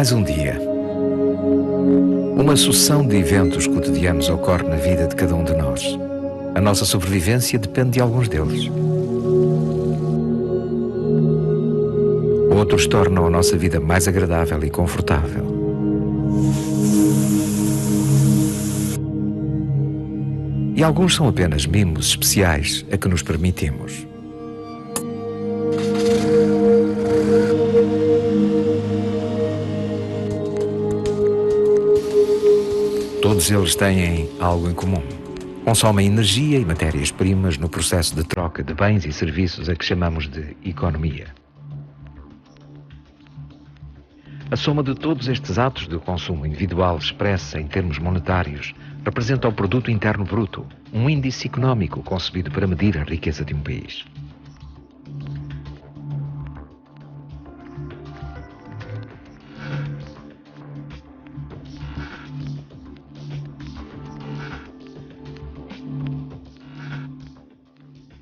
Mais um dia. Uma sucessão de eventos cotidianos ocorre na vida de cada um de nós. A nossa sobrevivência depende de alguns deles. Outros tornam a nossa vida mais agradável e confortável. E alguns são apenas mimos especiais a que nos permitimos. Todos eles têm algo em comum. Consomem energia e matérias-primas no processo de troca de bens e serviços a que chamamos de economia. A soma de todos estes atos de consumo individual expressa em termos monetários representa o Produto Interno Bruto, um índice económico concebido para medir a riqueza de um país.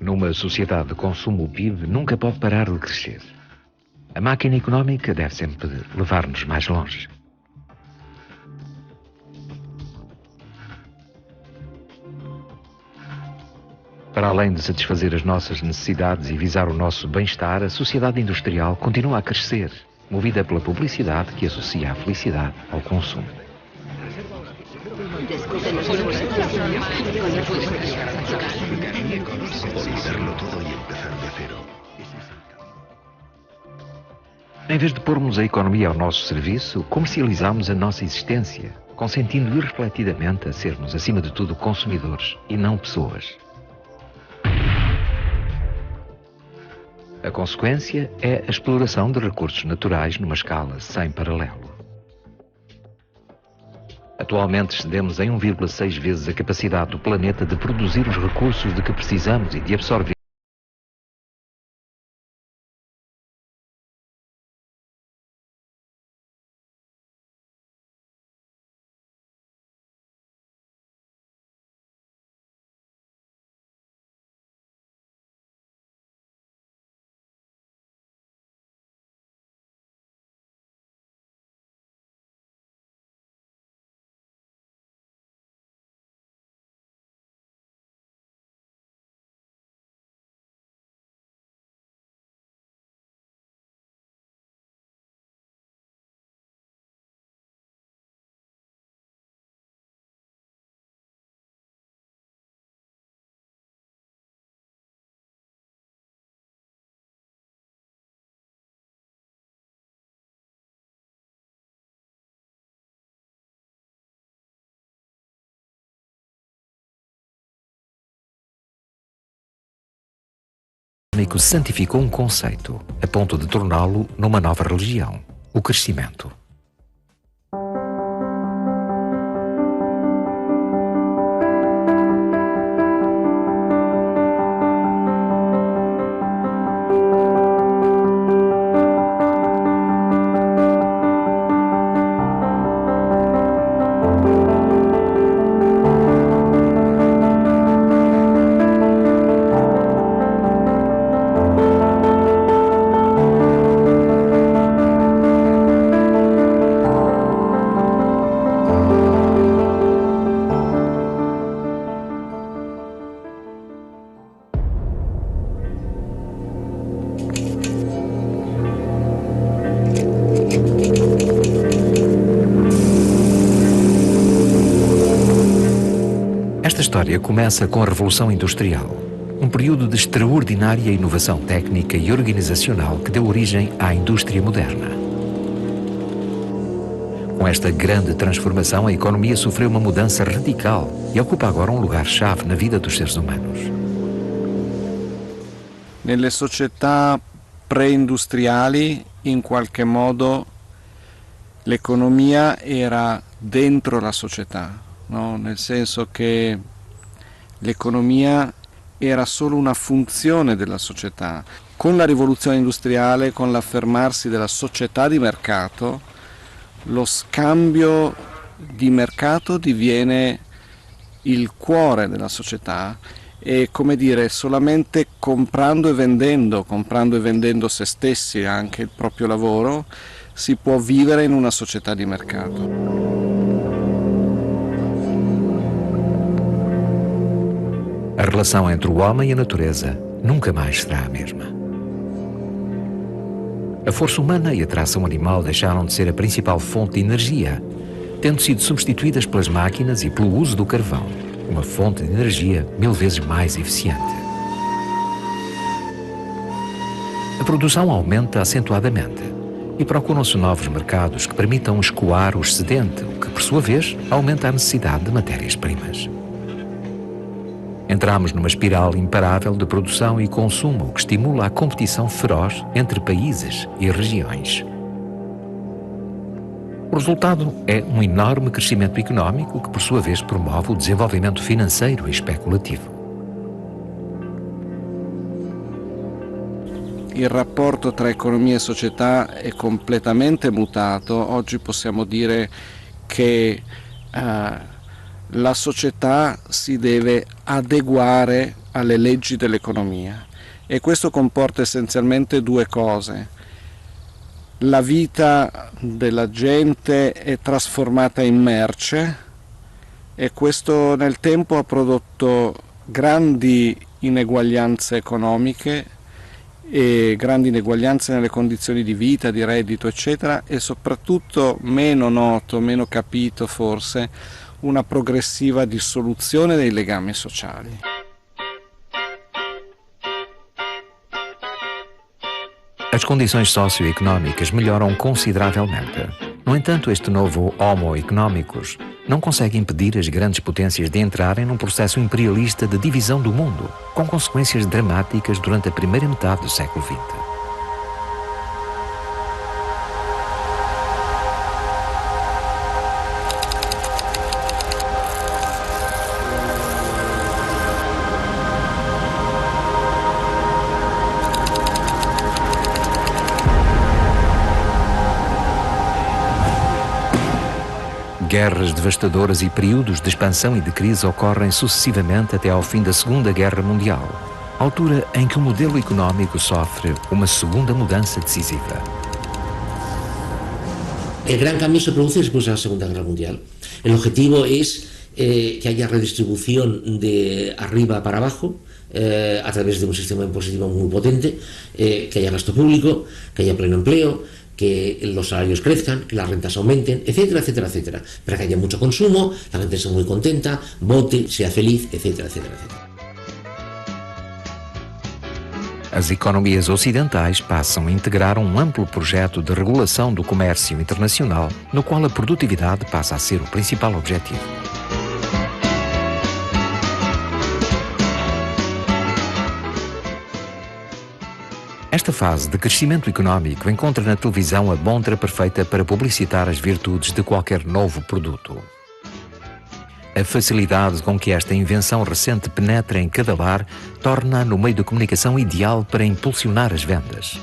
Numa sociedade de consumo, o PIB nunca pode parar de crescer. A máquina económica deve sempre levar-nos mais longe. Para além de satisfazer as nossas necessidades e visar o nosso bem-estar, a sociedade industrial continua a crescer, movida pela publicidade que associa a felicidade ao consumo. Em vez de pormos a economia ao nosso serviço, comercializamos a nossa existência, consentindo irrefletidamente a sermos, acima de tudo, consumidores e não pessoas. A consequência é a exploração de recursos naturais numa escala sem paralelo. Atualmente excedemos em 1,6 vezes a capacidade do planeta de produzir os recursos de que precisamos e de absorver. O econômico santificou um conceito, a ponto de torná-lo numa nova religião, o crescimento. Esta história começa com a Revolução Industrial, um período de extraordinária inovação técnica e organizacional que deu origem à indústria moderna. Com esta grande transformação, a economia sofreu uma mudança radical e ocupa agora um lugar-chave na vida dos seres humanos. Nelle società preindustriali, in qualche modo, l'economia era dentro la società, no? Nel senso che l'economia era solo una funzione della società. Con la rivoluzione industriale, con l'affermarsi della società di mercato, lo scambio di mercato diviene il cuore della società e, come dire, solamente comprando e vendendo se stessi, anche il proprio lavoro, si può vivere in una società di mercato. A relação entre o homem e a natureza nunca mais será a mesma. A força humana e a tração animal deixaram de ser a principal fonte de energia, tendo sido substituídas pelas máquinas e pelo uso do carvão, uma fonte de energia 1000 vezes mais eficiente. A produção aumenta acentuadamente e procuram-se novos mercados que permitam escoar o excedente, o que, por sua vez, aumenta a necessidade de matérias-primas. Entramos numa espiral imparável de produção e consumo que estimula a competição feroz entre países e regiões. O resultado é um enorme crescimento económico que, por sua vez, promove o desenvolvimento financeiro e especulativo. Il rapporto tra economia e società è completamente mutato. Oggi possiamo dire che la società si deve adeguare alle leggi dell'economia e questo comporta essenzialmente due cose. La vita della gente è trasformata in merce e questo nel tempo ha prodotto grandi ineguaglianze economiche e grandi ineguaglianze nelle condizioni di vita, di reddito, eccetera, e soprattutto, meno noto, meno capito forse, una progressiva dissoluzione dei legami sociali. As condições socioeconómicas melhoram consideravelmente. No entanto, este novo Homo economicus não consegue impedir as grandes potências de entrarem num processo imperialista de divisão do mundo, com consequências dramáticas durante a primeira metade do século XX. Guerras devastadoras e períodos de expansão e de crise ocorrem sucessivamente até ao fim da Segunda Guerra Mundial, altura em que o modelo económico sofre uma segunda mudança decisiva. El gran cambio se produce después de la Segunda Guerra Mundial. El objetivo es que haya redistribución de arriba para abajo, a través de un sistema impositivo muy potente, que haya gasto público, que haya pleno empleo, que los salarios crezcan, que las rentas aumenten, etcétera, etcétera, etcétera. Para que haya mucho consumo, la gente sea muy contenta, vote, sea feliz, etcétera, etcétera, etcétera. As economias ocidentais passam a integrar um amplo projeto de regulação do comércio internacional, no qual a produtividade passa a ser o principal objetivo. Esta fase de crescimento económico encontra na televisão a montra perfeita para publicitar as virtudes de qualquer novo produto. A facilidade com que esta invenção recente penetra em cada lar torna-a no meio de comunicação ideal para impulsionar as vendas.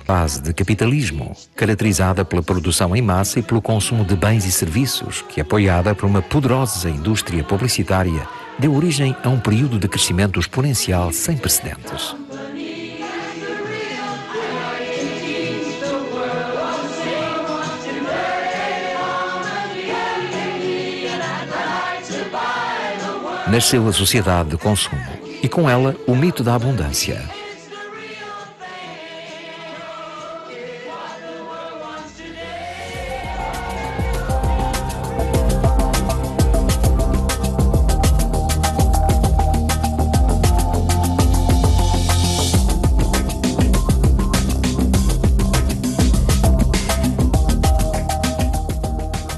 Fase de capitalismo, caracterizada pela produção em massa e pelo consumo de bens e serviços, que, apoiada por uma poderosa indústria publicitária, deu origem a um período de crescimento exponencial sem precedentes. Nasceu a sociedade de consumo e, com ela, o mito da abundância.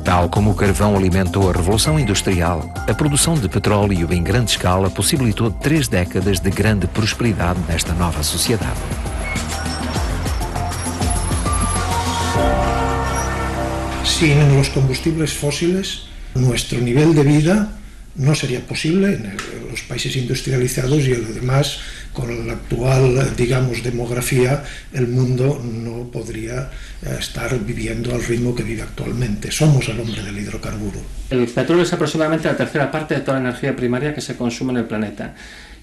Tal como o carvão alimentou a Revolução Industrial, a produção de petróleo em grande escala possibilitou 3 décadas de grande prosperidade nesta nova sociedade. Sin los combustibles fósiles, nuestro nivel de vida no sería posible en los países industrializados y además con la actual, digamos, demografía, el mundo no podría estar viviendo al ritmo que vive actualmente. Somos el hombre del hidrocarburo. El petróleo es aproximadamente la tercera parte de toda la energía primaria que se consume en el planeta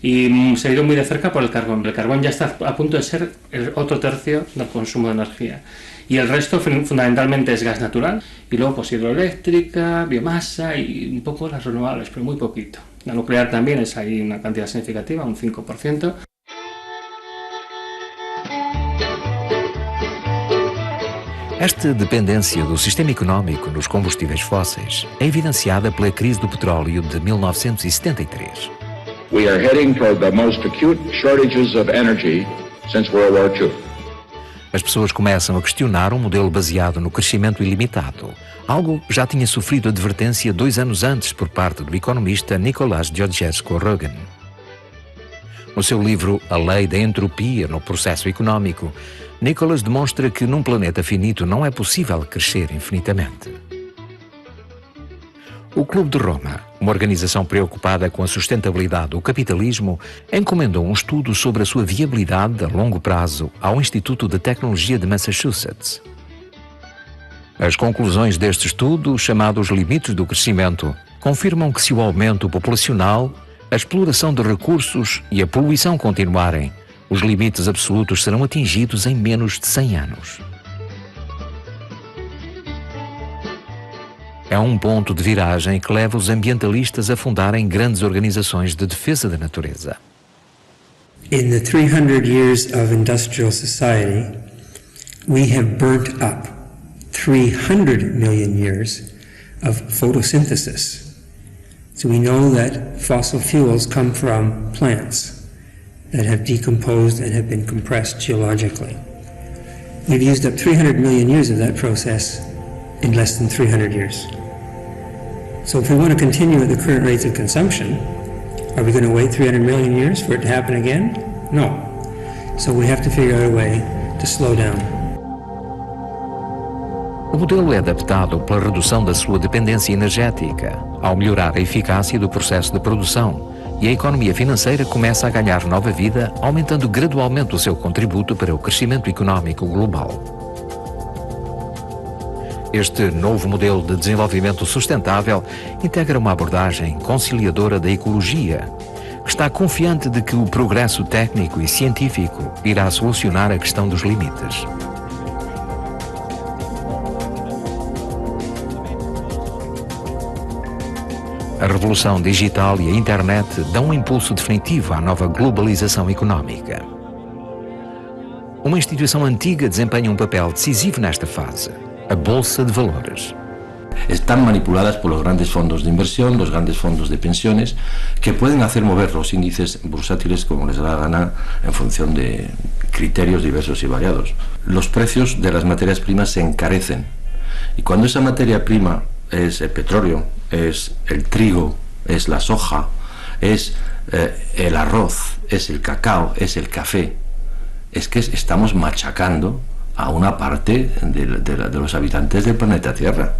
y seguido muy de cerca por el carbón. El carbón ya está a punto de ser el otro tercio del consumo de energía. Y el resto fundamentalmente es gas natural, y luego pues hidroeléctrica, biomasa y un poco las renovables, pero muy poquito. La nuclear también es ahí una cantidad significativa, un 5%. Esta dependência do sistema económico nos combustíveis fósseis é evidenciada pela crise do petróleo de 1973. We are heading toward the most acute shortages of energy since World War II. As pessoas começam a questionar um modelo baseado no crescimento ilimitado. Algo já tinha sofrido advertência 2 anos antes por parte do economista Nicholas Georgescu-Roegen. No seu livro A Lei da Entropia no Processo Económico, Nicholas demonstra que num planeta finito não é possível crescer infinitamente. O Clube de Roma, uma organização preocupada com a sustentabilidade do capitalismo, encomendou um estudo sobre a sua viabilidade a longo prazo ao Instituto de Tecnologia de Massachusetts. As conclusões deste estudo, chamado Os Limites do Crescimento, confirmam que se o aumento populacional, a exploração de recursos e a poluição continuarem, os limites absolutos serão atingidos em menos de 100 anos. É um ponto de viragem que leva os ambientalistas a fundarem grandes organizações de defesa da natureza. In the 300 years of industrial society, we have burnt up 300 million years of photosynthesis. So we know that fossil fuels come from plants that have decomposed and have been compressed geologically. We've used up 300 million years of that process in less than 300 years. So if we want to continue at the current rates of consumption, are we going to wait 300 million years for it to happen again? No. So we have to figure out a way to slow down. O modelo é adaptado pela redução da sua dependência energética, ao melhorar a eficácia do processo de produção, e a economia financeira começa a ganhar nova vida, aumentando gradualmente o seu contributo para o crescimento económico global. Este novo modelo de desenvolvimento sustentável integra uma abordagem conciliadora da ecologia, que está confiante de que o progresso técnico e científico irá solucionar a questão dos limites. A revolução digital e a internet dão um impulso definitivo à nova globalização económica. Uma instituição antiga desempenha um papel decisivo nesta fase, a Bolsa de Valores. Están manipuladas por los grandes fondos de inversión, los grandes fondos de pensiones, que pueden hacer mover los índices bursátiles como les da la gana en función de criterios diversos y variados. Los precios de las materias primas se encarecen, y cuando esa materia prima es el petróleo, es el trigo, es la soja, es el arroz, es el cacao, es el café, es que estamos machacando a una parte de los habitantes del planeta Tierra.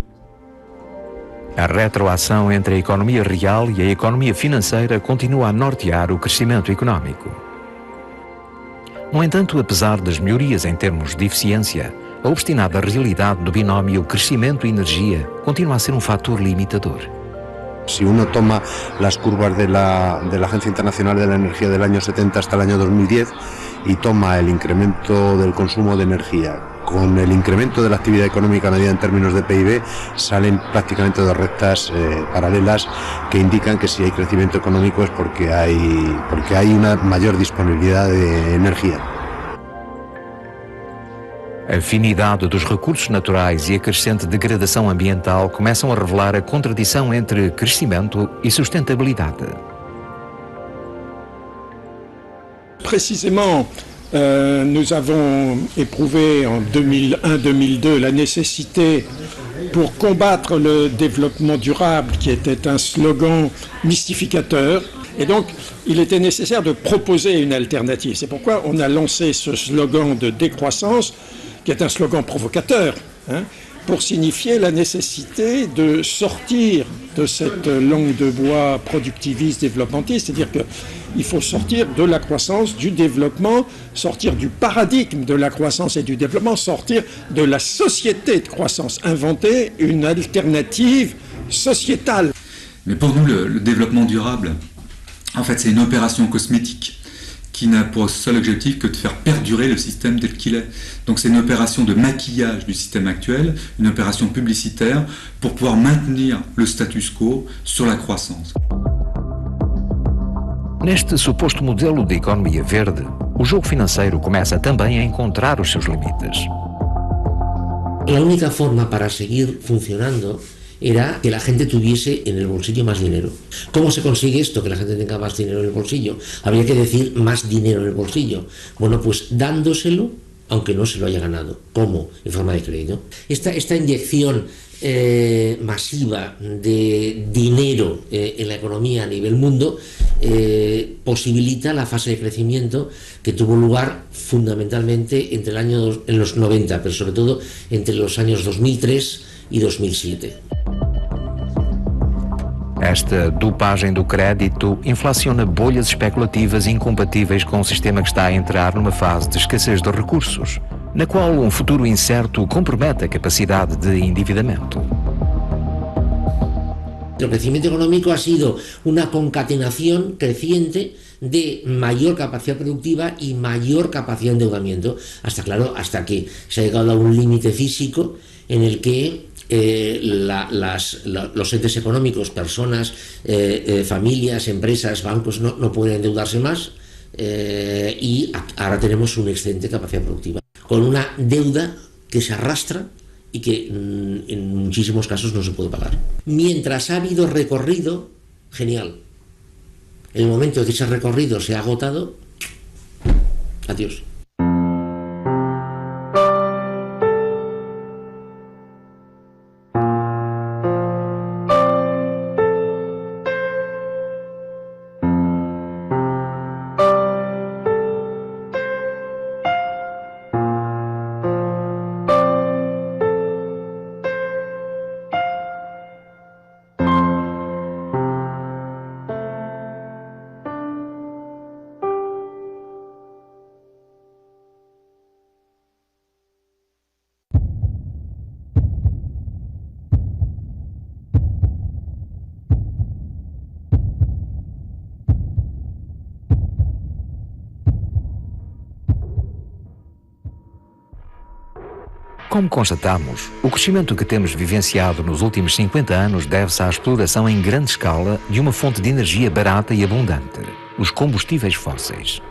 A retroação entre a economia real e a economia financeira continua a nortear o crescimento económico. No entanto, apesar das melhorias em termos de eficiência, a obstinada realidade do binómio crescimento-energia continua a ser um fator limitador. Si uno toma las curvas de la Agencia Internacional de la Energía del año 70 hasta el año 2010 y toma el incremento del consumo de energía con el incremento de la actividad económica medida en términos de PIB, salen prácticamente dos rectas paralelas que indican que si hay crecimiento económico es porque hay una mayor disponibilidad de energía. A afinidade dos recursos naturais e a crescente degradação ambiental começam a revelar a contradição entre crescimento e sustentabilidade. Précisément, nous avons éprouvé en 2001-2002 la nécessité, pour combattre le développement durable, qui était un slogan mystificateur, et donc il était nécessaire de proposer une alternative. C'est pourquoi on a lancé ce slogan de décroissance, qui est un slogan provocateur, pour signifier la nécessité de sortir de cette langue de bois productiviste, développementiste, c'est-à-dire qu'il faut sortir de la croissance, du développement, sortir du paradigme de la croissance et du développement, sortir de la société de croissance, inventer une alternative sociétale. Mais pour nous, le développement durable, En fait, c'est une opération cosmétique qui n'a pour seul objectif que de faire perdurer le système tel qu'il est. Donc c'est une opération de maquillage du système actuel, une opération publicitaire pour pouvoir maintenir le status quo sur la croissance. Neste suposto modelo de economia verde, o jogo financeiro começa também a encontrar os seus limites. La única forma para seguir funcionando era que la gente tuviese en el bolsillo más dinero. ¿Cómo se consigue esto, que la gente tenga más dinero en el bolsillo? Habría que decir más dinero en el bolsillo. Bueno, pues dándoselo, aunque no se lo haya ganado. ¿Cómo? En forma de crédito. Esta inyección masiva de dinero en la economía a nivel mundo posibilita la fase de crecimiento que tuvo lugar fundamentalmente entre en los 90, pero sobre todo entre los años 2003 e 2007. Esta dopagem do crédito inflaciona bolhas especulativas incompatíveis com um sistema que está a entrar numa fase de escassez de recursos, na qual um futuro incerto compromete a capacidade de endividamento. El crecimiento económico ha sido una concatenación creciente de mayor capacidad productiva y mayor capacidad de endeudamiento, hasta que se ha llegado a un límite físico en el que los entes económicos, personas, familias, empresas, bancos no pueden endeudarse más y ahora tenemos una excelente capacidad productiva, con una deuda que se arrastra y que en muchísimos casos no se puede pagar. Mientras ha habido recorrido, genial. En el momento que ese recorrido se ha agotado, adiós. Como constatamos, o crescimento que temos vivenciado nos últimos 50 anos deve-se à exploração em grande escala de uma fonte de energia barata e abundante, os combustíveis fósseis.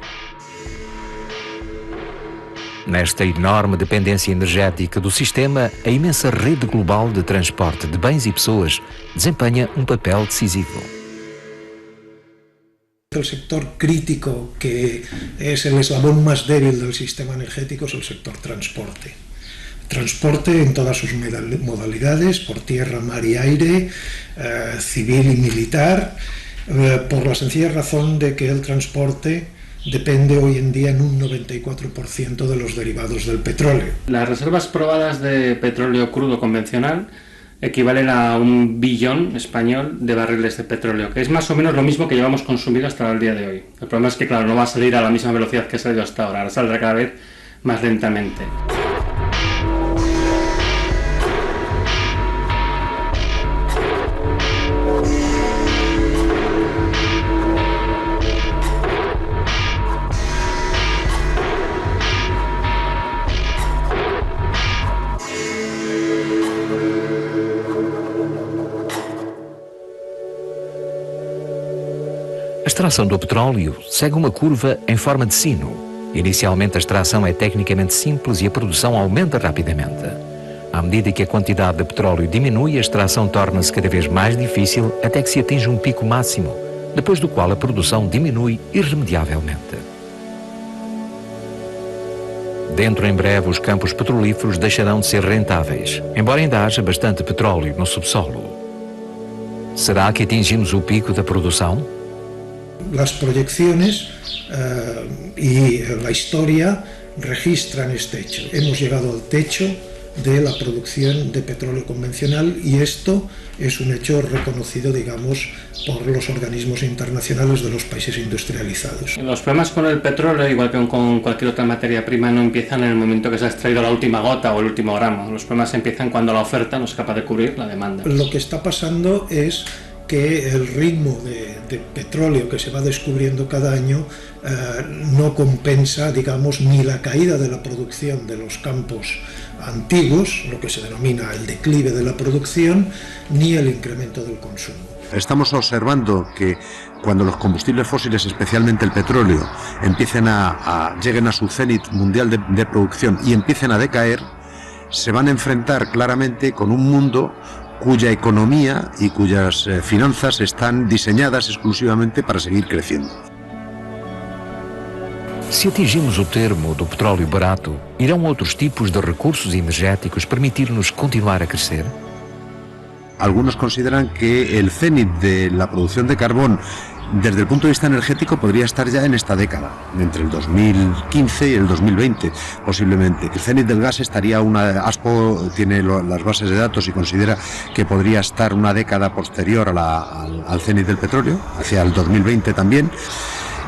Nesta enorme dependência energética do sistema, a imensa rede global de transporte de bens e pessoas desempenha um papel decisivo. El sector crítico que es el eslabón más débil del sistema energético es el sector transporte. Transporte en todas sus modalidades, por tierra, mar y aire, civil y militar, por la sencilla razón de que el transporte depende hoy en día en un 94% de los derivados del petróleo. Las reservas probadas de petróleo crudo convencional equivalen a 1 billón español de barriles de petróleo, que es más o menos lo mismo que llevamos consumido hasta el día de hoy. El problema es que, claro, no va a salir a la misma velocidad que ha salido hasta ahora saldrá cada vez más lentamente. A extração do petróleo segue uma curva em forma de sino. Inicialmente a extração é tecnicamente simples e a produção aumenta rapidamente. À medida que a quantidade de petróleo diminui, a extração torna-se cada vez mais difícil até que se atinge um pico máximo, depois do qual a produção diminui irremediavelmente. Dentro em breve, os campos petrolíferos deixarão de ser rentáveis, embora ainda haja bastante petróleo no subsolo. Será que atingimos o pico da produção? Las proyecciones y la historia registran este hecho. Hemos llegado al techo de la producción de petróleo convencional y esto es un hecho reconocido, digamos, por los organismos internacionales de los países industrializados. Los problemas con el petróleo, igual que con cualquier otra materia prima, no empiezan en el momento que se ha extraído la última gota o el último gramo. Los problemas empiezan cuando la oferta no es capaz de cubrir la demanda. Lo que está pasando es que el ritmo de petróleo que se va descubriendo cada año no compensa, digamos, ni la caída de la producción de los campos antiguos, lo que se denomina el declive de la producción, ni el incremento del consumo. Estamos observando que cuando los combustibles fósiles, especialmente el petróleo, lleguen a su cenit mundial de producción y empiecen a decaer, se van a enfrentar claramente con un mundo cuya economía y cuyas finanzas están diseñadas exclusivamente para seguir creciendo. Se atingimos o termo do petróleo barato, irão outros tipos de recursos energéticos permitir-nos continuar a crescer? Algunos consideran que el cenit de la producción de carbón desde el punto de vista energético podría estar ya en esta década, entre el 2015 y el 2020 posiblemente. El cenit del gas estaría ASPO tiene las bases de datos y considera que podría estar una década posterior al cenit del petróleo, hacia el 2020 también.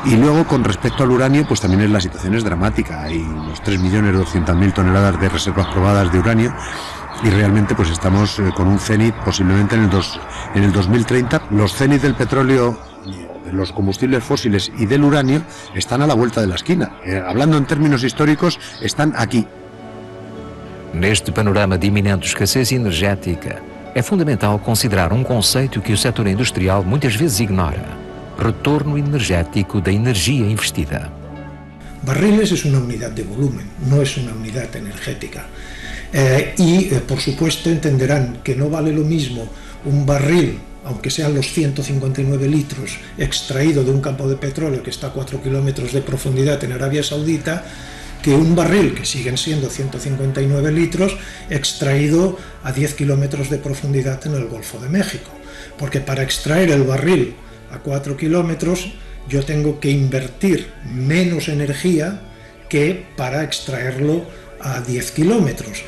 Y luego, con respecto al uranio, pues también la situación es dramática. Hay unos 3.200.000 toneladas de reservas probadas de uranio y realmente pues estamos con un cenit posiblemente en el 2030. Los cenit del petróleo, de los combustibles fósiles y del uranio están a la vuelta de la esquina. Hablando en términos históricos, están aquí. Neste panorama de iminente escassez energética, é fundamental considerar conceito que o setor industrial muitas vezes ignora: retorno energético da energía investida. Barriles es una unidad de volumen, no es una unidad energética. Por supuesto entenderán que no vale lo mismo un barril, aunque sean los 159 litros, extraído de un campo de petróleo que está a 4 kilómetros de profundidad en Arabia Saudita, que un barril, que siguen siendo 159 litros, extraído a 10 kilómetros de profundidad en el Golfo de México. Porque para extraer el barril a 4 kilómetros yo tengo que invertir menos energía que para extraerlo a 10 kilómetros.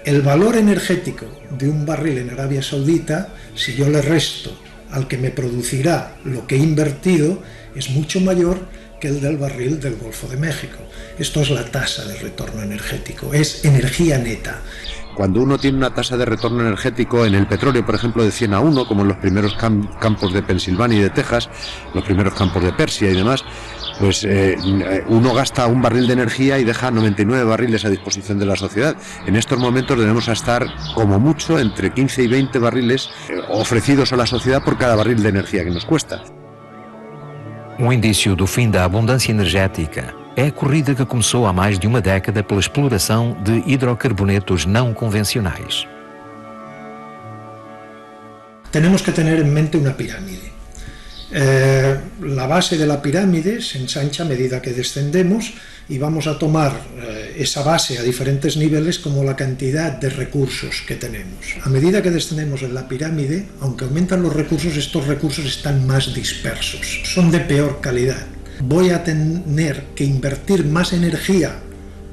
El valor energético de un barril en Arabia Saudita, si yo le resto al que me producirá lo que he invertido, es mucho mayor que el del barril del Golfo de México. Esto es la tasa de retorno energético, es energía neta. Cuando uno tiene una tasa de retorno energético en el petróleo, por ejemplo, de 100 a 1, como en los primeros campos de Pensilvania y de Texas, los primeros campos de Persia y demás, pues uno gasta un barril de energía y deja 99 barriles a disposición de la sociedad. En estos momentos debemos estar como mucho entre 15 y 20 barriles ofrecidos a la sociedad por cada barril de energía que nos cuesta. Indício do fim da abundância energética é a corrida que começou há mais de uma década pela exploração de hidrocarbonetos não convencionais. Tenemos que tener en mente una pirámide. La base de la pirámide se ensancha a medida que descendemos y vamos a tomar esa base a diferentes niveles como la cantidad de recursos que tenemos. A medida que descendemos en la pirámide, aunque aumentan los recursos, estos recursos están más dispersos, son de peor calidad. Voy a tener que invertir más energía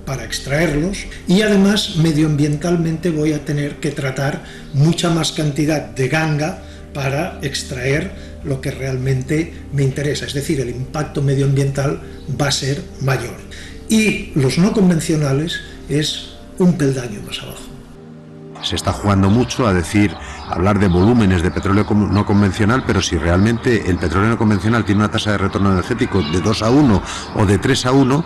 para extraerlos y además medioambientalmente voy a tener que tratar mucha más cantidad de ganga para extraer lo que realmente me interesa, es decir, el impacto medioambiental va a ser mayor. Y los no convencionales es un peldaño más abajo. Se está jugando mucho a hablar de volúmenes de petróleo no convencional, pero si realmente el petróleo no convencional tiene una tasa de retorno energético de 2 a 1 o de 3 a 1,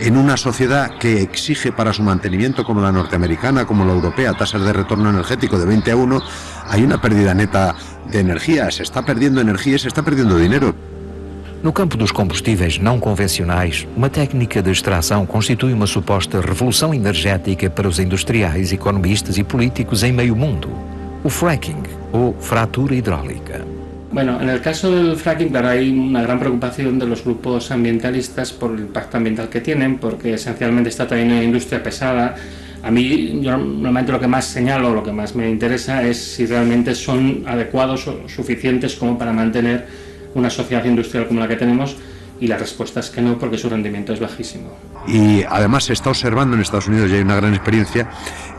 en una sociedad que exige para su mantenimiento, como la norteamericana, como la europea, tasas de retorno energético de 20 a 1, hay una pérdida neta de energía, se está perdiendo energía y se está perdiendo dinero. No campo dos combustíveis não convencionais, uma técnica de extração constitui uma suposta revolução energética para os industriais, economistas e políticos em meio mundo. O fracking, ou fratura hidráulica. Bueno, en el caso del fracking, claro, hay una gran preocupación de los grupos ambientalistas por el impacto ambiental que tienen, porque esencialmente está también en una industria pesada. A mí, yo normalmente lo que más señalo, lo que más me interesa es si realmente son adecuados o suficientes como para mantener una sociedad industrial como la que tenemos, y la respuesta es que no, porque su rendimiento es bajísimo. Y además se está observando en Estados Unidos, y hay una gran experiencia,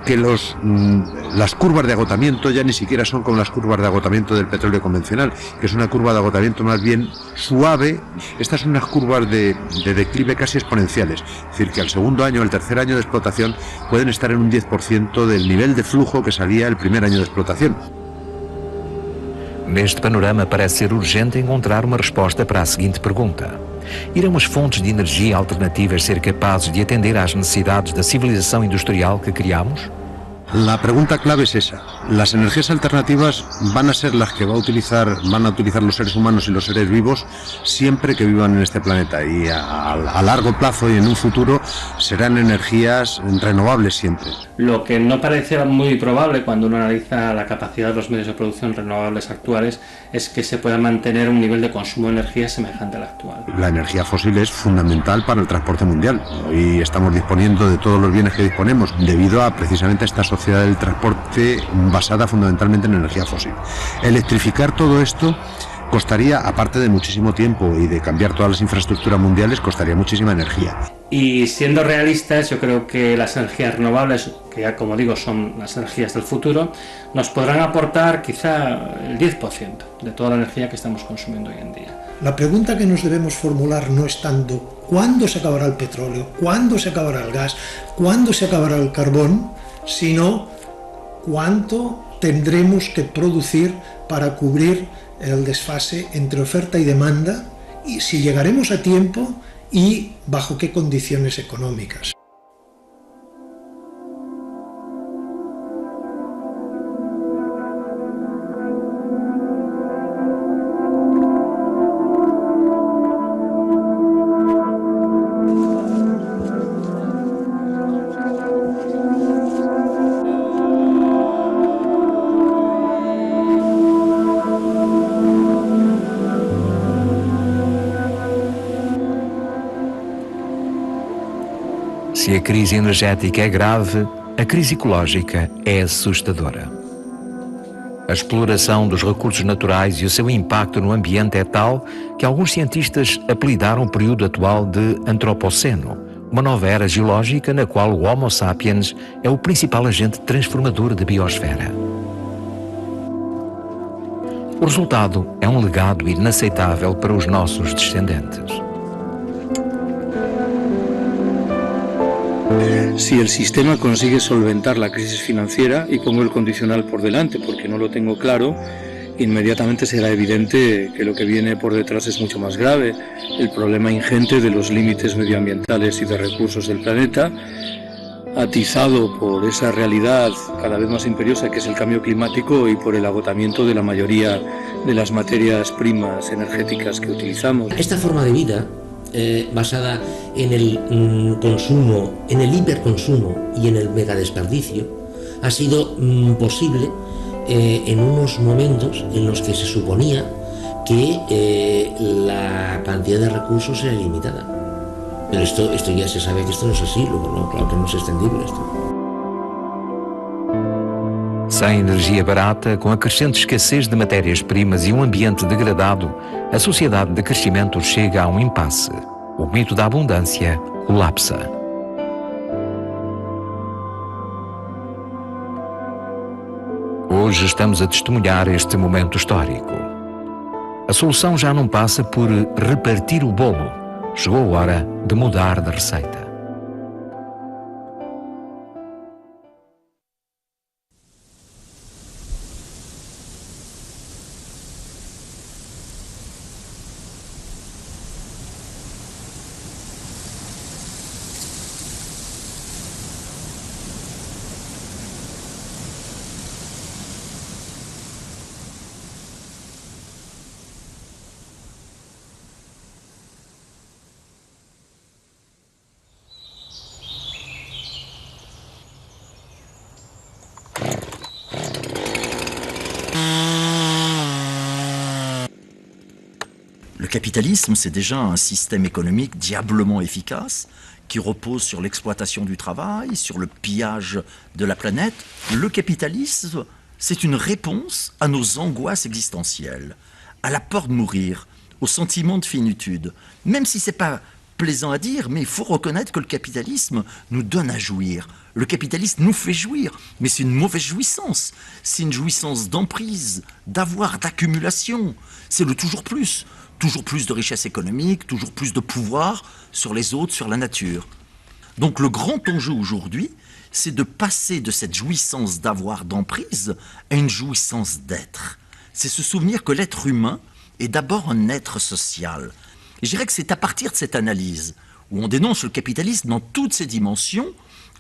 que las curvas de agotamiento ya ni siquiera son como las curvas de agotamiento del petróleo convencional, que es una curva de agotamiento más bien suave. Estas son unas curvas de declive casi exponenciales, es decir, que al segundo año, al tercer año de explotación pueden estar en un 10% del nivel de flujo que salía el primer año de explotación. Neste panorama parece ser urgente encontrar uma resposta para a seguinte pergunta: irão as fontes de energia alternativas ser capazes de atender às necessidades da civilização industrial que criamos? La pregunta clave es esa. Las energías alternativas van a ser las que van a utilizar los seres humanos y los seres vivos siempre que vivan en este planeta, y a largo plazo y en un futuro serán energías renovables siempre. Lo que no parece muy probable cuando uno analiza la capacidad de los medios de producción renovables actuales es que se pueda mantener un nivel de consumo de energía semejante al actual. La energía fósil es fundamental para el transporte mundial. Hoy estamos disponiendo de todos los bienes que disponemos debido a precisamente esta sociedad del transporte basada fundamentalmente en energía fósil. Electrificar todo esto costaría, aparte de muchísimo tiempo y de cambiar todas las infraestructuras mundiales, costaría muchísima energía. Y siendo realistas, yo creo que las energías renovables, que ya como digo son las energías del futuro, nos podrán aportar quizá el 10% de toda la energía que estamos consumiendo hoy en día. La pregunta que nos debemos formular no es tanto cuándo se acabará el petróleo, cuándo se acabará el gas, cuándo se acabará el carbón, sino cuánto tendremos que producir para cubrir el desfase entre oferta y demanda, y si llegaremos a tiempo y bajo qué condiciones económicas. Se a crise energética é grave, a crise ecológica é assustadora. A exploração dos recursos naturais e o seu impacto no ambiente é tal que alguns cientistas apelidaram o período atual de Antropoceno, uma nova era geológica na qual o Homo sapiens é o principal agente transformador da biosfera. O resultado é um legado inaceitável para os nossos descendentes. Si el sistema consigue solventar la crisis financiera, y pongo el condicional por delante porque no lo tengo claro, inmediatamente será evidente que lo que viene por detrás es mucho más grave. El problema ingente de los límites medioambientales y de recursos del planeta, atizado por esa realidad cada vez más imperiosa que es el cambio climático y por el agotamiento de la mayoría de las materias primas energéticas que utilizamos. Esta forma de vida basada en el consumo, en el hiperconsumo y en el megadesperdicio, ha sido posible en unos momentos en los que se suponía que la cantidad de recursos era limitada. Pero esto ya se sabe que esto no es así, luego no, claro que no es extendible esto. Sem energia barata, com a crescente escassez de matérias-primas e um ambiente degradado, a sociedade de crescimento chega a um impasse. O mito da abundância colapsa. Hoje estamos a testemunhar este momento histórico. A solução já não passa por repartir o bolo. Chegou a hora de mudar de receita. Le capitalisme, c'est déjà un système économique diablement efficace qui repose sur l'exploitation du travail, sur le pillage de la planète. Le capitalisme, c'est une réponse à nos angoisses existentielles, à la peur de mourir, au sentiment de finitude. Même si c'est pas plaisant à dire, mais il faut reconnaître que le capitalisme nous donne à jouir. Le capitalisme nous fait jouir, mais c'est une mauvaise jouissance. C'est une jouissance d'emprise, d'avoir, d'accumulation. C'est le toujours plus de richesse économique, toujours plus de pouvoir sur les autres, sur la nature. Donc le grand enjeu aujourd'hui, c'est de passer de cette jouissance d'avoir, d'emprise, à une jouissance d'être. c'est se souvenir que l'être humain est d'abord un être social. Et je dirais que c'est à partir de cette analyse, où on dénonce le capitalisme dans toutes ses dimensions,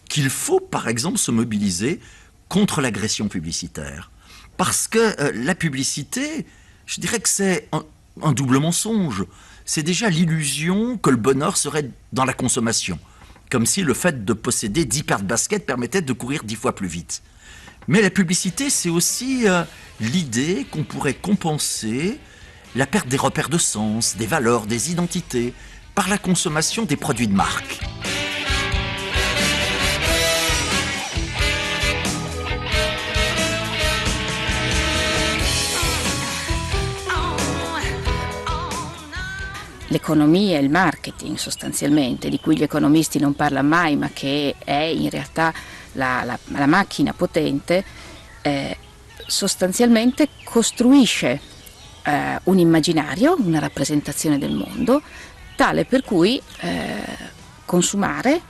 qu'il faut, par exemple, se mobiliser contre l'agression publicitaire. Parce que la publicité, je dirais que c'est un double mensonge. C'est déjà l'illusion que le bonheur serait dans la consommation, comme si le fait de posséder 10 paires de baskets permettait de courir 10 fois plus vite. Mais la publicité, c'est aussi l'idée qu'on pourrait compenser la perte des repères de sens, des valeurs, des identités, par la consommation des produits de marque. L'economia e il marketing sostanzialmente, di cui gli economisti non parlano mai, ma che è in realtà la macchina potente, sostanzialmente costruisce un immaginario, una rappresentazione del mondo, tale per cui consumare,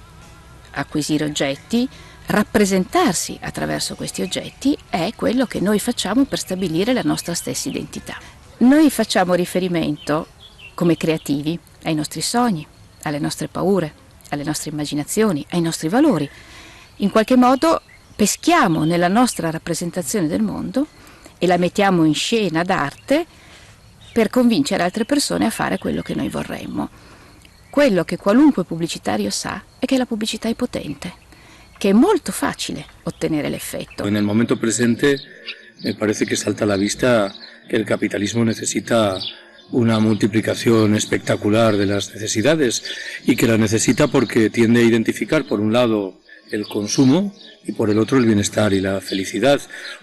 acquisire oggetti, rappresentarsi attraverso questi oggetti è quello che noi facciamo per stabilire la nostra stessa identità. Noi facciamo riferimento come creativi ai nostri sogni, alle nostre paure, alle nostre immaginazioni, ai nostri valori. In qualche modo peschiamo nella nostra rappresentazione del mondo e la mettiamo in scena d'arte per convincere altre persone a fare quello che noi vorremmo. Quello che qualunque pubblicitario sa è che la pubblicità è potente, che è molto facile ottenere l'effetto. En el momento presente me parece que salta a la vista que el capitalismo necesita una multiplicación espectacular de las necesidades y que la necesita porque tiende a identificar por un lado el consumo y por el otro el bienestar y la felicidad.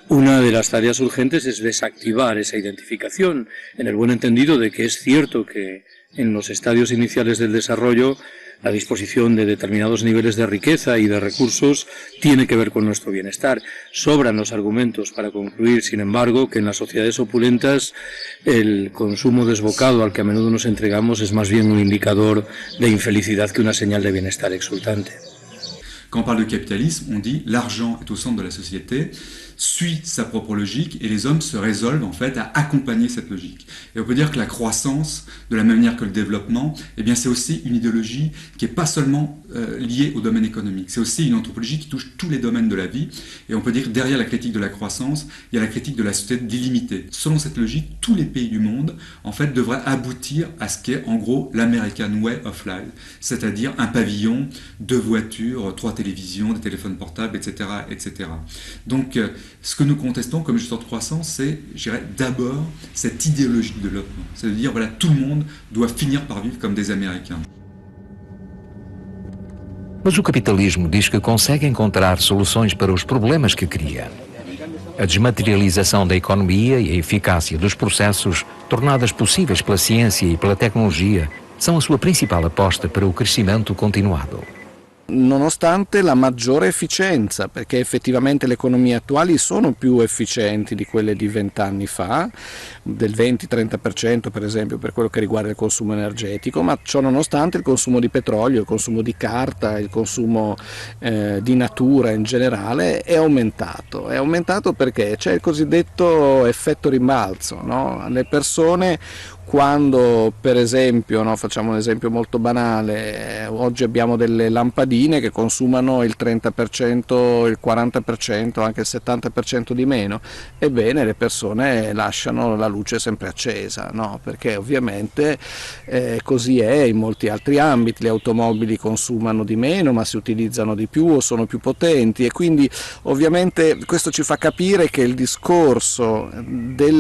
Una de las tareas urgentes es desactivar esa identificación, en el buen entendido de que es cierto que en los estadios iniciales del desarrollo la disposición de determinados niveles de riqueza y de recursos tiene que ver con nuestro bienestar. Sobran los argumentos para concluir, sin embargo, que en las sociedades opulentas el consumo desbocado al que a menudo nos entregamos es más bien un indicador de infelicidad que una señal de bienestar exultante. Quand on parle de capitalisme, on dit l'argent est au centre de la société, suit sa propre logique et les hommes se résolvent en fait à accompagner cette logique. Et on peut dire que la croissance, de la même manière que le développement, eh bien c'est aussi une idéologie qui n'est pas seulement liée au domaine économique, c'est aussi une anthropologie qui touche tous les domaines de la vie. Et on peut dire que derrière la critique de la croissance, il y a la critique de la société d'illimité. Selon cette logique, tous les pays du monde en fait devraient aboutir à ce qu'est en gros l'American Way of Life, c'est-à-dire un pavillon, 2 voitures, 3 télévisions, des téléphones portables, etc., etc. Donc ce que nous contestons comme gestion de croissance, c'est, je dirais, d'abord cette idéologie de développement. C'est-à-dire, voilà, tout le monde doit finir par vivre comme des Américains. Mas o capitalismo diz que consegue encontrar soluções para os problemas que cria. A desmaterialização da economia e a eficácia dos processos, tornadas possíveis pela ciência e pela tecnologia, são a sua principal aposta para o crescimento continuado. Nonostante la maggiore efficienza, perché effettivamente le economie attuali sono più efficienti di quelle di 20 anni fa, del 20-30% per esempio per quello che riguarda il consumo energetico, ma ciò nonostante il consumo di petrolio, il consumo di carta, il consumo di natura in generale è aumentato. È aumentato perché c'è il cosiddetto effetto rimbalzo, no? Le persone, quando per esempio, no, facciamo un esempio molto banale, oggi abbiamo delle lampadine che consumano il 30%, il 40%, anche il 70% di meno, ebbene le persone lasciano la luce sempre accesa, no? Perché ovviamente così è in molti altri ambiti, le automobili consumano di meno ma si utilizzano di più o sono più potenti, e quindi ovviamente questo ci fa capire che il discorso dei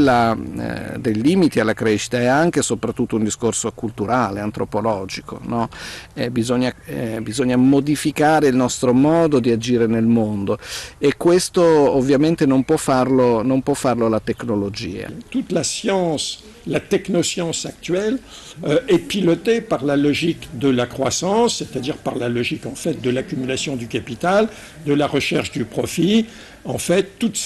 limiti alla crescita è anche e soprattutto un discorso culturale, antropologico, no? Bisogna modificare il nostro modo di agire nel mondo, e questo ovviamente non può farlo la tecnologia. Toute la science, la technoscience actuelle est pilotée par la logique de la croissance, c'est-à-dire par la logique en fait de l'accumulation du capital, de la recherche du profit. En fait, toute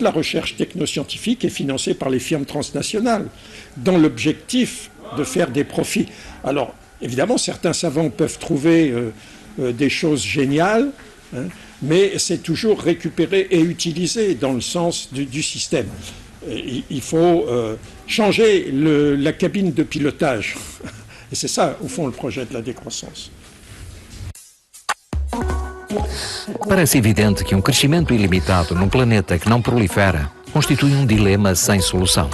la recherche technoscientifique est financée par les firmes transnationales, dans l'objectif de faire des profits. Alors, évidemment, certains savants peuvent trouver des choses géniales, hein, mais c'est toujours récupéré et utilisé dans le sens du système. Il faut changer la cabine de pilotage. Et c'est ça, au fond, le projet de la décroissance. Parece evidente que crescimento ilimitado num planeta que não prolifera constitui dilema sem solução.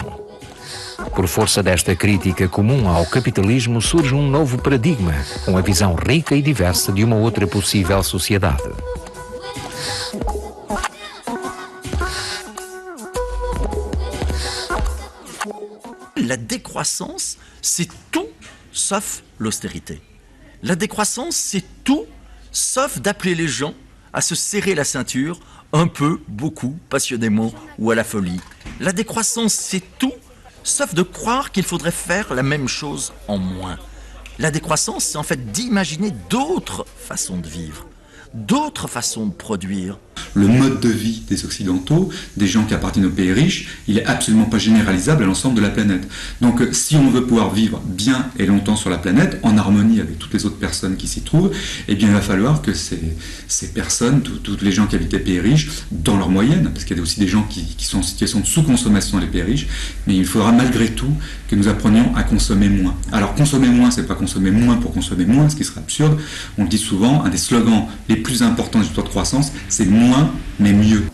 Por força desta crítica comum ao capitalismo, surge novo paradigma, com a visão rica e diversa de uma outra possível sociedade. La décroissance, c'est tout sauf l'austérité. La décroissance, c'est tout sauf d'appeler les gens à se serrer la ceinture un peu, beaucoup, passionnément ou à la folie. La décroissance, c'est tout sauf de croire qu'il faudrait faire la même chose en moins. La décroissance, c'est en fait d'imaginer d'autres façons de vivre, d'autres façons de produire. Le mode de vie des Occidentaux, des gens qui appartiennent aux pays riches, il n'est absolument pas généralisable à l'ensemble de la planète. Donc si on veut pouvoir vivre bien et longtemps sur la planète, en harmonie avec toutes les autres personnes qui s'y trouvent, eh bien il va falloir que ces personnes, tous les gens qui habitent les pays riches, dans leur moyenne, parce qu'il y a aussi des gens qui sont en situation de sous-consommation dans les pays riches, mais il faudra malgré tout que nous apprenions à consommer moins. Alors consommer moins, c'est pas consommer moins pour consommer moins, ce qui serait absurde. On le dit souvent, un des slogans les plus importants du taux de croissance, c'est moins mais mieux.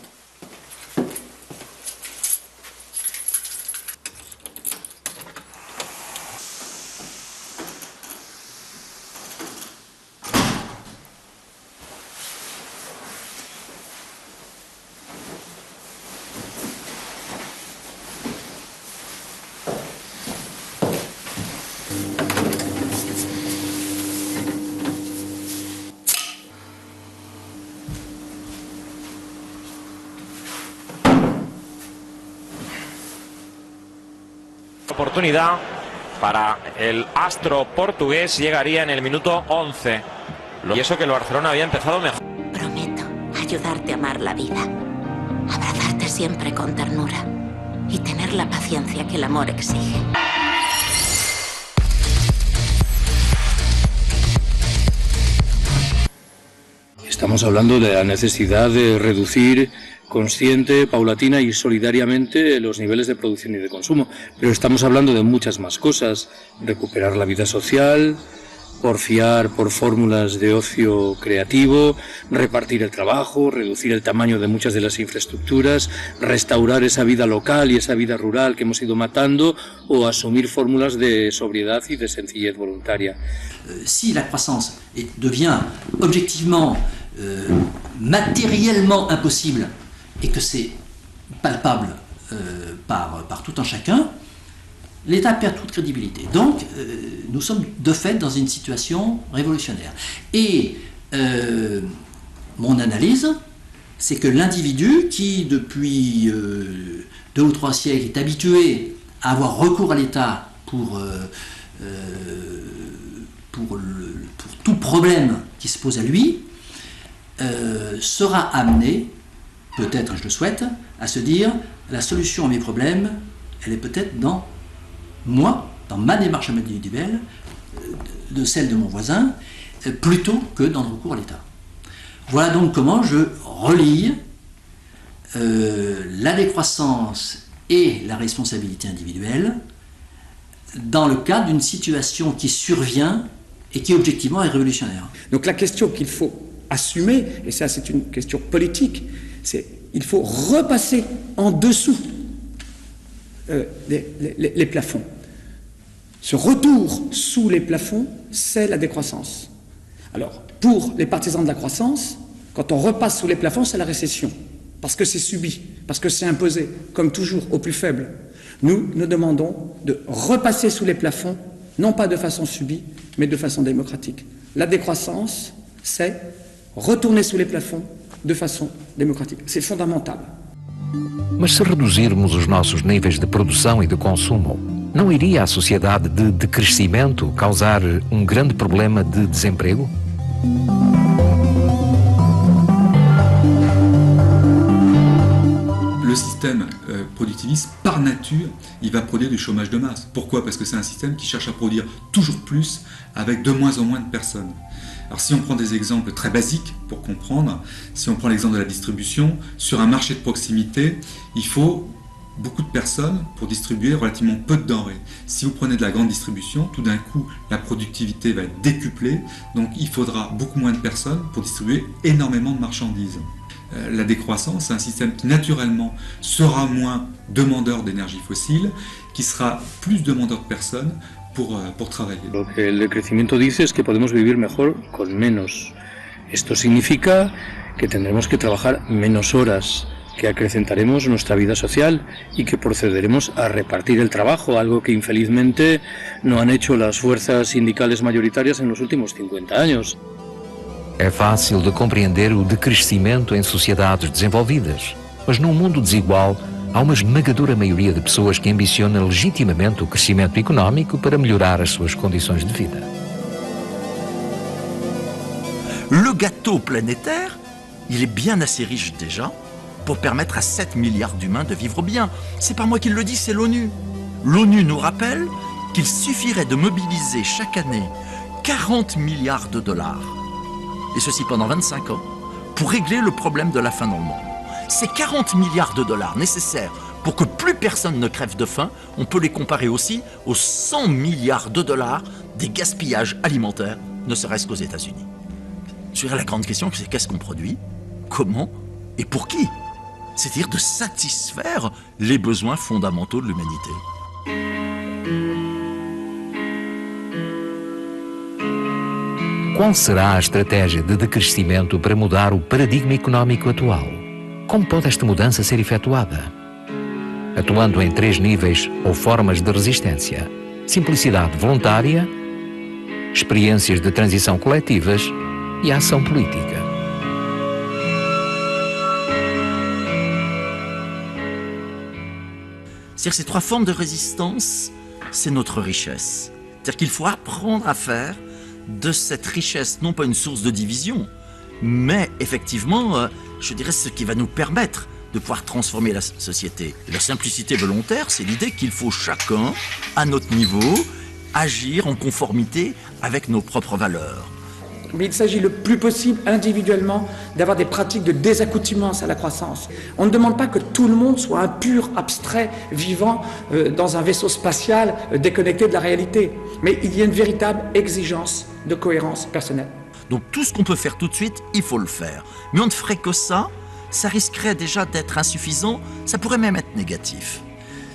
Oportunidad para el astro portugués llegaría en el minuto 11. Y eso que el Barcelona había empezado mejor. Prometo ayudarte a amar la vida, abrazarte siempre con ternura y tener la paciencia que el amor exige. Estamos hablando de la necesidad de reducir consciente, paulatina y solidariamente los niveles de producción y de consumo. Pero estamos hablando de muchas más cosas. Recuperar la vida social, porfiar por fórmulas de ocio creativo, repartir el trabajo, reducir el tamaño de muchas de las infraestructuras, restaurar esa vida local y esa vida rural que hemos ido matando o asumir fórmulas de sobriedad y de sencillez voluntaria. Si la croissance devient objectivement, matériellement impossible et que c'est palpable par tout un chacun, l'État perd toute crédibilité. Donc, nous sommes de fait dans une situation révolutionnaire. Et mon analyse, c'est que l'individu qui, depuis 2 ou 3 siècles, est habitué à avoir recours à l'État pour tout problème qui se pose à lui, sera amené, peut-être je le souhaite, à se dire la solution à mes problèmes, elle est peut-être dans moi, dans ma démarche individuelle, de celle de mon voisin, plutôt que dans le recours à l'État. Voilà donc comment je relie la décroissance et la responsabilité individuelle dans le cadre d'une situation qui survient et qui objectivement est révolutionnaire. Donc la question qu'il faut assumer, et ça c'est une question politique, c'est il faut repasser en dessous les plafonds. Ce retour sous les plafonds, c'est la décroissance. Alors, pour les partisans de la croissance, quand on repasse sous les plafonds, c'est la récession, parce que c'est subi, parce que c'est imposé, comme toujours, aux plus faibles. Nous demandons de repasser sous les plafonds, non pas de façon subie, mais de façon démocratique. La décroissance, c'est retourner sous les plafonds de façon démocratique. C'est fondamental. Mas se reduzirmos os nossos níveis de produção e de consumo, não iria a sociedade de decrescimento causar grande problema de desemprego? Le système productiviste, par nature, il va produire du chômage de masse. Pourquoi? Parce que c'est un système qui cherche à produire toujours plus avec de moins en moins de personnes. Alors si on prend des exemples très basiques pour comprendre, si on prend l'exemple de la distribution, sur un marché de proximité, il faut beaucoup de personnes pour distribuer relativement peu de denrées. Si vous prenez de la grande distribution, tout d'un coup, la productivité va être décuplée, donc il faudra beaucoup moins de personnes pour distribuer énormément de marchandises. La décroissance, c'est un système qui naturellement sera moins demandeur d'énergie fossile, qui sera plus demandeur de personnes pour travailler. Lo que el crecimiento dice es que podemos vivir mejor con menos. Esto significa que tendremos que trabajar menos horas, que acrecentaremos nuestra vida social y que procederemos a repartir el trabajo, algo que infelizmente no han hecho las fuerzas sindicales mayoritarias en los últimos 50 años. É fácil de compreender o decrescimento em sociedades desenvolvidas, mas num mundo desigual há uma esmagadora maioria de pessoas que ambiciona legitimamente o crescimento económico para melhorar as suas condições de vida. Le gâteau planétaire, il est bien assez riche déjà pour permettre à 7 milliards d'humains de vivre bien. C'est pas moi qui le dis, c'est l'ONU. L'ONU nous rappelle qu'il suffirait de mobiliser chaque année 40 milliards de dollars, et ceci pendant 25 ans, pour régler le problème de la faim dans le monde. Ces 40 milliards de dollars nécessaires pour que plus personne ne crève de faim, on peut les comparer aussi aux 100 milliards de dollars des gaspillages alimentaires, ne serait-ce qu'aux États-Unis. Je dirais la grande question, c'est qu'est-ce qu'on produit, comment et pour qui? C'est-à-dire de satisfaire les besoins fondamentaux de l'humanité. Qual será a estratégia de decrescimento para mudar o paradigma económico atual? Como pode esta mudança ser efetuada? Atuando em 3 níveis ou formas de resistência: simplicidade voluntária, experiências de transição coletivas e a ação política. C'est-à-dire ces 3 formes de résistance, c'est notre richesse. C'est-à-dire qu'il faut apprendre à faire de cette richesse, non pas une source de division, mais effectivement, je dirais, ce qui va nous permettre de pouvoir transformer la société. Et la simplicité volontaire, c'est l'idée qu'il faut chacun, à notre niveau, agir en conformité avec nos propres valeurs. Mais il s'agit le plus possible individuellement d'avoir des pratiques de désaccoutumance à la croissance. On ne demande pas que tout le monde soit un pur abstrait vivant dans un vaisseau spatial déconnecté de la réalité. Mais il y a une véritable exigence de cohérence personnelle. Donc tout ce qu'on peut faire tout de suite, il faut le faire. Mais on ne ferait que ça risquerait déjà d'être insuffisant, ça pourrait même être négatif.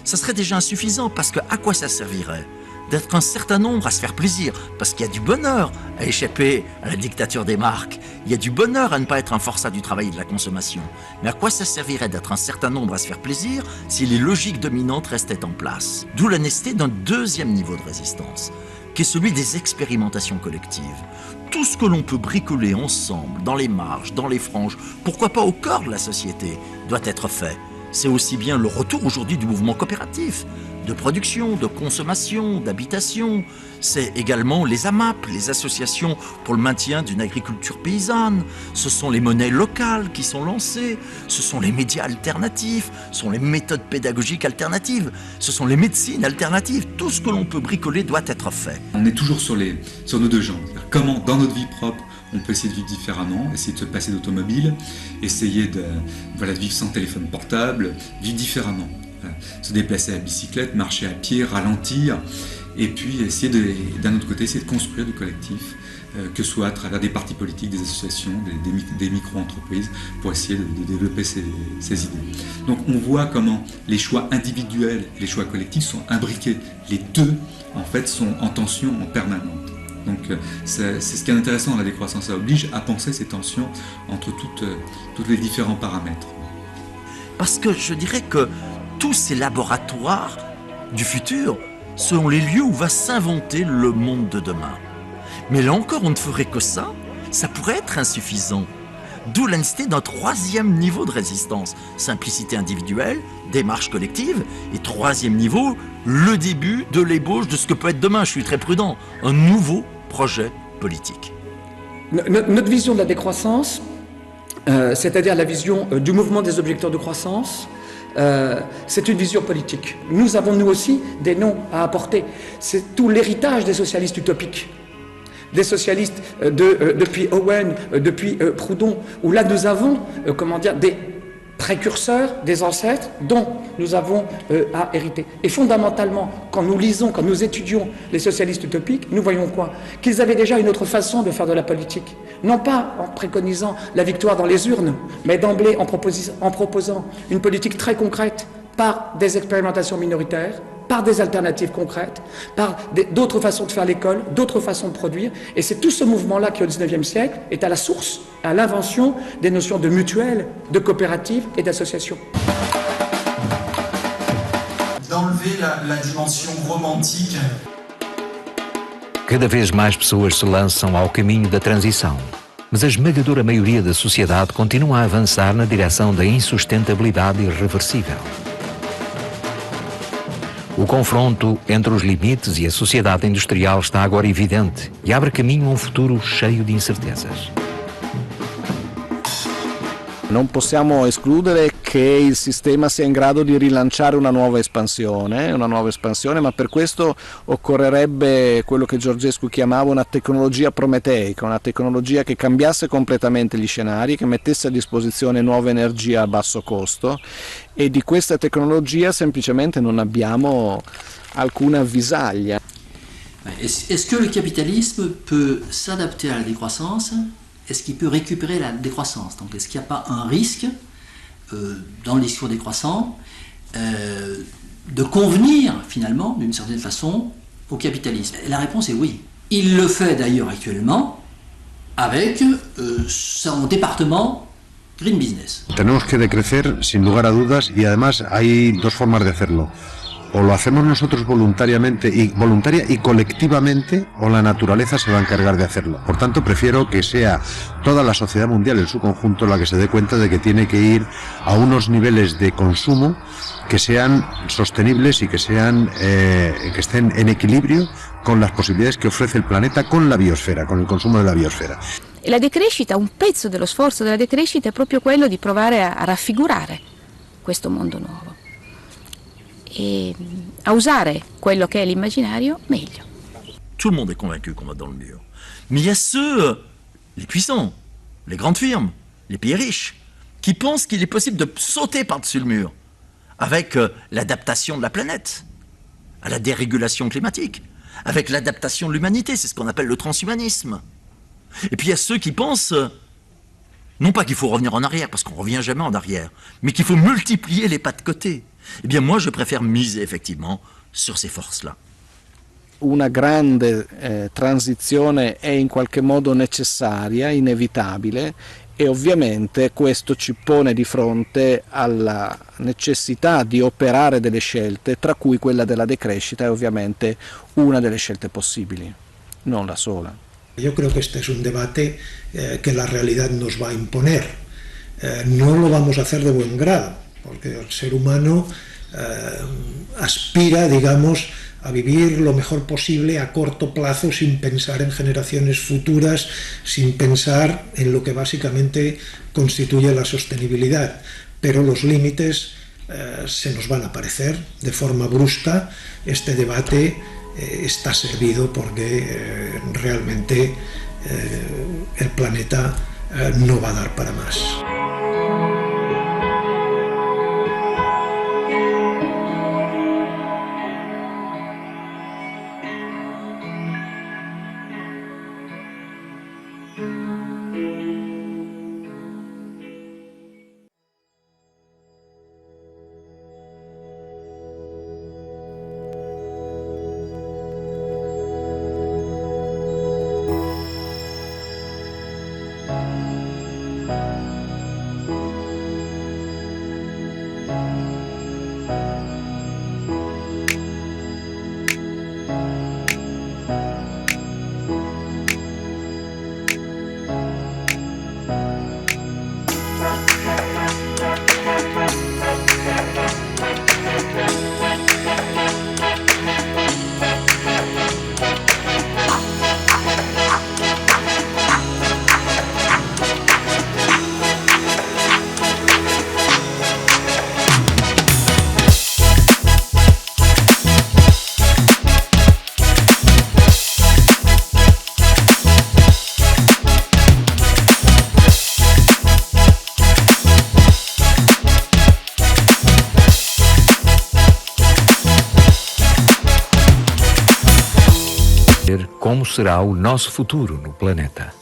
Ça serait déjà insuffisant parce que à quoi ça servirait ? D'être un certain nombre à se faire plaisir, parce qu'il y a du bonheur à échapper à la dictature des marques, il y a du bonheur à ne pas être un forçat du travail et de la consommation. Mais à quoi ça servirait d'être un certain nombre à se faire plaisir si les logiques dominantes restaient en place? D'où la nécessité d'un deuxième niveau de résistance, qui est celui des expérimentations collectives. Tout ce que l'on peut bricoler ensemble, dans les marges, dans les franges, pourquoi pas au cœur de la société, doit être fait. C'est aussi bien le retour aujourd'hui du mouvement coopératif, de production, de consommation, d'habitation. C'est également les AMAP, les associations pour le maintien d'une agriculture paysanne. Ce sont les monnaies locales qui sont lancées. Ce sont les médias alternatifs. Ce sont les méthodes pédagogiques alternatives. Ce sont les médecines alternatives. Tout ce que l'on peut bricoler doit être fait. On est toujours sur nos 2 jambes. Comment, dans notre vie propre, on peut essayer de vivre différemment, essayer de se passer d'automobile, essayer de vivre sans téléphone portable, vivre différemment. Se déplacer à bicyclette, marcher à pied, ralentir, et puis essayer d'un autre côté, essayer de construire du collectif, que ce soit à travers des partis politiques, des associations, des micro-entreprises, pour essayer de développer ces idées. Donc on voit comment les choix individuels et les choix collectifs sont imbriqués. Les 2, en fait, sont en tension en permanente. Donc c'est ce qui est intéressant dans la décroissance, ça oblige à penser ces tensions entre tous les différents paramètres. Parce que je dirais que tous ces laboratoires du futur seront les lieux où va s'inventer le monde de demain. Mais là encore, on ne ferait que ça pourrait être insuffisant. D'où la nécessité d'un 3e niveau de résistance. Simplicité individuelle, démarche collective, et 3e niveau, le début de l'ébauche de ce que peut être demain, je suis très prudent, un nouveau projet politique. Notre vision de la décroissance, c'est-à-dire la vision du mouvement des objecteurs de croissance, c'est une vision politique. Nous avons, nous aussi, des noms à apporter. C'est tout l'héritage des socialistes utopiques. Des socialistes depuis Owen, depuis Proudhon, où là nous avons, précurseurs des ancêtres dont nous avons à hériter. Et fondamentalement, quand nous lisons, quand nous étudions les socialistes utopiques, nous voyons quoi? Qu'ils avaient déjà une autre façon de faire de la politique. Non pas en préconisant la victoire dans les urnes, mais d'emblée en proposant une politique très concrète par des expérimentations minoritaires, par des alternatives concrètes, par d'autres façons de faire l'école, d'autres façons de produire. Et c'est tout ce mouvement-là qui, au XIXe siècle, est à la source, à l'invention des notions de mutuelle, de coopérative et d'association. D'enlever la dimension romantique. Cada vez mais pessoas se lançam ao caminho da transição, mas a esmagadora maioria da sociedade continua a avançar na direção da insustentabilidade irreversível. O confronto entre os limites e a sociedade industrial está agora evidente e abre caminho a um futuro cheio di incertezas. Non possiamo escludere che il sistema sia in grado di rilanciare una nuova espansione, ma per questo occorrerebbe quello che Georgescu chiamava una tecnologia prometeica, una tecnologia che cambiasse completamente gli scenari, che mettesse a disposizione nuova energia a basso costo, e di questa tecnologia semplicemente non abbiamo alcuna avvisaglia. Est-ce que le capitalisme peut s'adapter à la décroissance? Est-ce qu'il peut récupérer la décroissance? Donc est-ce qu'il n'y a pas un risque dans le discours décroissant de convenir finalement d'une certaine façon au capitalisme? Et la réponse est oui. Il le fait d'ailleurs actuellement avec son département Green Business. Tenemos que decrecer sin lugar a dudas y además hay dos formas de hacerlo. O lo hacemos nosotros voluntaria y colectivamente, o la naturaleza se va a encargar de hacerlo. Por tanto, prefiero que sea toda la sociedad mundial en su conjunto la que se dé cuenta de que tiene que ir a unos niveles de consumo que sean sostenibles y que estén en equilibrio con las posibilidades que ofrece el planeta, con la biosfera, con el consumo de la biosfera. E la decrescita, un pezzo dello sforzo della decrescita è proprio quello di provare a raffigurare questo mondo nuovo e a usare quello che è l'immaginario meglio. Tout le monde est convaincu qu'on va dans le mur. Mais il y a ceux, les puissants, les grandes firmes, les pays riches, qui pensent qu'il est possible de sauter par-dessus le mur avec l'adaptation de la planète à la dérégulation climatique, avec l'adaptation de l'humanité, c'est ce qu'on appelle le transhumanisme. Et puis il y a ceux qui pensent, non pas qu'il faut revenir en arrière, parce qu'on ne revient jamais en arrière, mais qu'il faut multiplier les pas de côté. Eh bien moi je préfère miser effectivement sur ces forces-là. Una grande transizione è in qualche modo necessaria, inevitabile, e ovviamente questo ci pone di fronte alla necessità di operare delle scelte, tra cui quella della decrescita è ovviamente una delle scelte possibili, non la sola. Yo creo que este es un debate que la realidad nos va a imponer. No lo vamos a hacer de buen grado, porque el ser humano aspira, digamos, a vivir lo mejor posible a corto plazo sin pensar en generaciones futuras, sin pensar en lo que básicamente constituye la sostenibilidad. Pero los límites se nos van a aparecer de forma brusca. Este debate está servido porque realmente el planeta no va a dar para más. como será o nosso futuro no planeta.